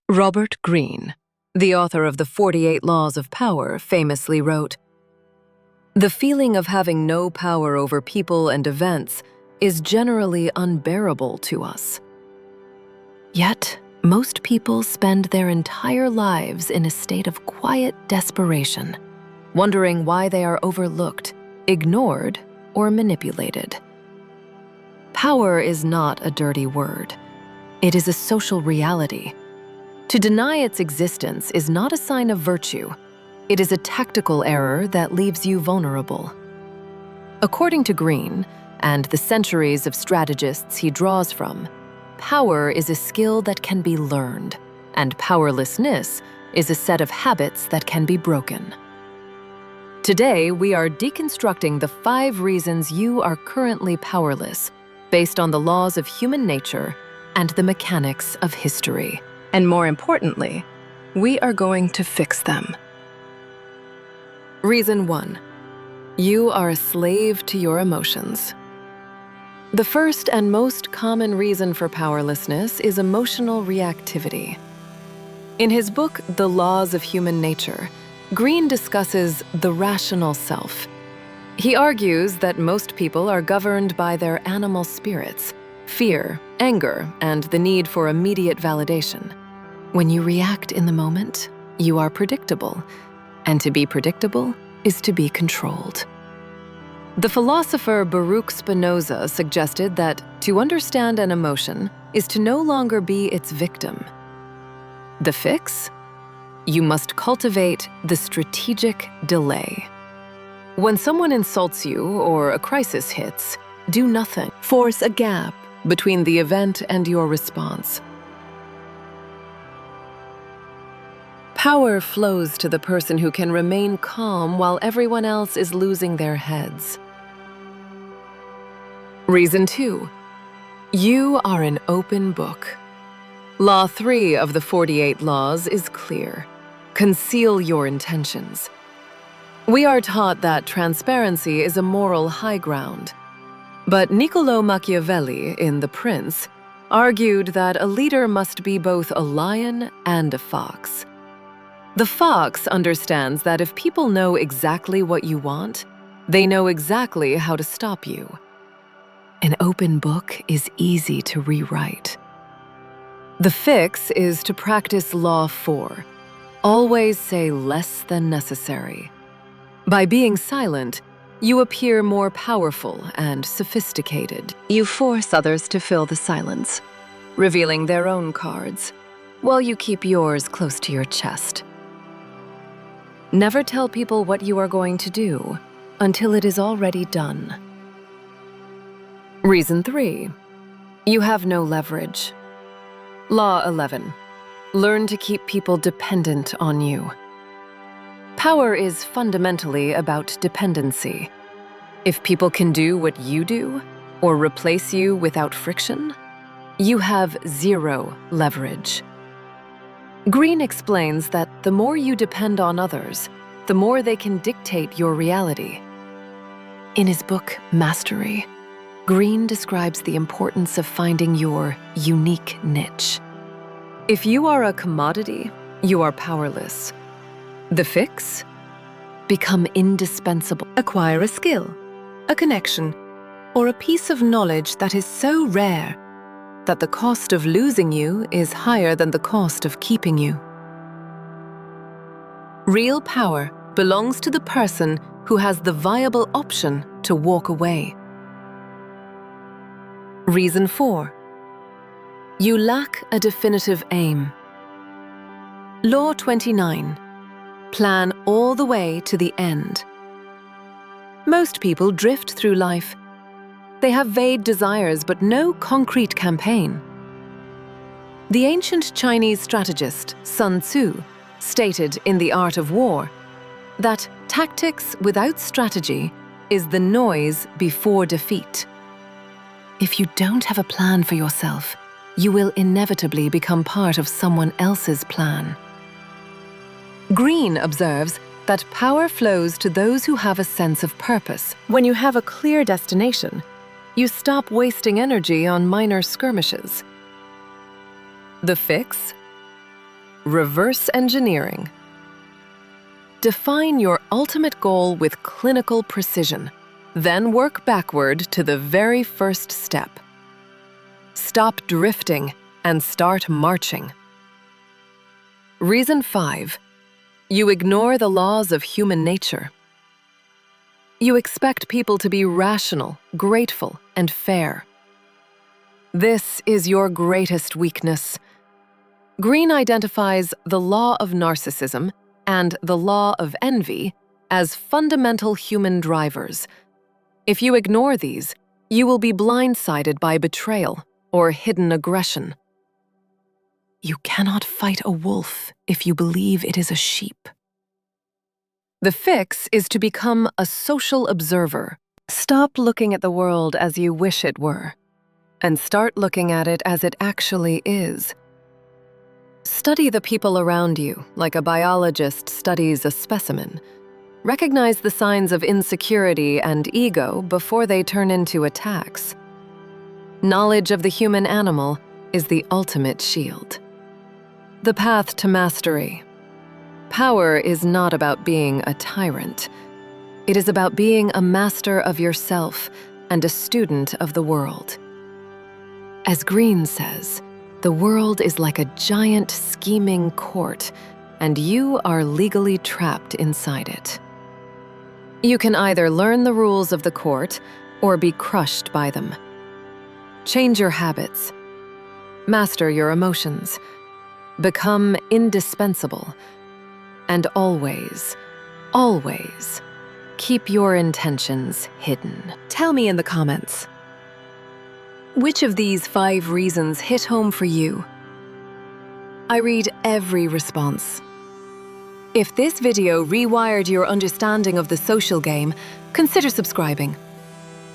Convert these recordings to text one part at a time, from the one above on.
Robert Greene, the author of the 48 Laws of Power, famously wrote, "The feeling of having no power over people and events is generally unbearable to us. Yet, most people spend their entire lives in a state of quiet desperation, wondering why they are overlooked, ignored, or manipulated. Power is not a dirty word. It is a social reality. To deny its existence is not a sign of virtue. It is a tactical error that leaves you vulnerable." According to Greene, and the centuries of strategists he draws from, power is a skill that can be learned, and powerlessness is a set of habits that can be broken. Today, we are deconstructing the 5 reasons you are currently powerless, based on the laws of human nature and the mechanics of history. And more importantly, we are going to fix them. Reason 1. You are a slave to your emotions. The first and most common reason for powerlessness is emotional reactivity. In his book, The Laws of Human Nature, Greene discusses the rational self. He argues that most people are governed by their animal spirits, fear, anger, and the need for immediate validation. When you react in the moment, you are predictable, and to be predictable is to be controlled. The philosopher Baruch Spinoza suggested that to understand an emotion is to no longer be its victim. The fix? You must cultivate the strategic delay. When someone insults you or a crisis hits, do nothing. Force a gap between the event and your response. Power flows to the person who can remain calm while everyone else is losing their heads. Reason 2. You are an open book. Law 3 of the 48 Laws is clear. Conceal your intentions. We are taught that transparency is a moral high ground. But Niccolò Machiavelli, in The Prince, argued that a leader must be both a lion and a fox. The fox understands that if people know exactly what you want, they know exactly how to stop you. An open book is easy to rewrite. The fix is to practice Law 4. Always say less than necessary. By being silent, you appear more powerful and sophisticated. You force others to fill the silence, revealing their own cards, while you keep yours close to your chest. Never tell people what you are going to do until it is already done. Reason 3. You have no leverage. Law 11. Learn to keep people dependent on you. Power is fundamentally about dependency. If people can do what you do, or replace you without friction, you have 0 leverage. Greene explains that the more you depend on others, the more they can dictate your reality. In his book, Mastery, Greene describes the importance of finding your unique niche. If you are a commodity, you are powerless. The fix? Become indispensable. Acquire a skill, a connection, or a piece of knowledge that is so rare that the cost of losing you is higher than the cost of keeping you. Real power belongs to the person who has the viable option to walk away. Reason 4. You lack a definitive aim. Law 29. Plan all the way to the end. Most people drift through life. They have vague desires but no concrete campaign. The ancient Chinese strategist Sun Tzu stated in The Art of War that tactics without strategy is the noise before defeat. If you don't have a plan for yourself, you will inevitably become part of someone else's plan. Greene observes that power flows to those who have a sense of purpose. When you have a clear destination, you stop wasting energy on minor skirmishes. The fix? Reverse engineering. Define your ultimate goal with clinical precision, then work backward to the very first step. Stop drifting and start marching. Reason 5. You ignore the laws of human nature. You expect people to be rational, grateful, and fair. This is your greatest weakness. Greene identifies the law of narcissism and the law of envy as fundamental human drivers. If you ignore these, you will be blindsided by betrayal or hidden aggression. You cannot fight a wolf if you believe it is a sheep. The fix is to become a social observer. Stop looking at the world as you wish it were, and start looking at it as it actually is. Study the people around you like a biologist studies a specimen. Recognize the signs of insecurity and ego before they turn into attacks. Knowledge of the human animal is the ultimate shield. The path to mastery. Power is not about being a tyrant. It is about being a master of yourself and a student of the world. As Greene says, the world is like a giant scheming court, and you are legally trapped inside it. You can either learn the rules of the court or be crushed by them. Change your habits. Master your emotions. Become indispensable. And always, always, keep your intentions hidden. Tell me in the comments, which of these 5 reasons hit home for you? I read every response. If this video rewired your understanding of the social game, consider subscribing.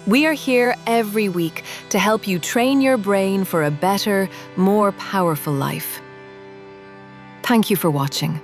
We are here every week to help you train your brain for a better, more powerful life. Thank you for watching.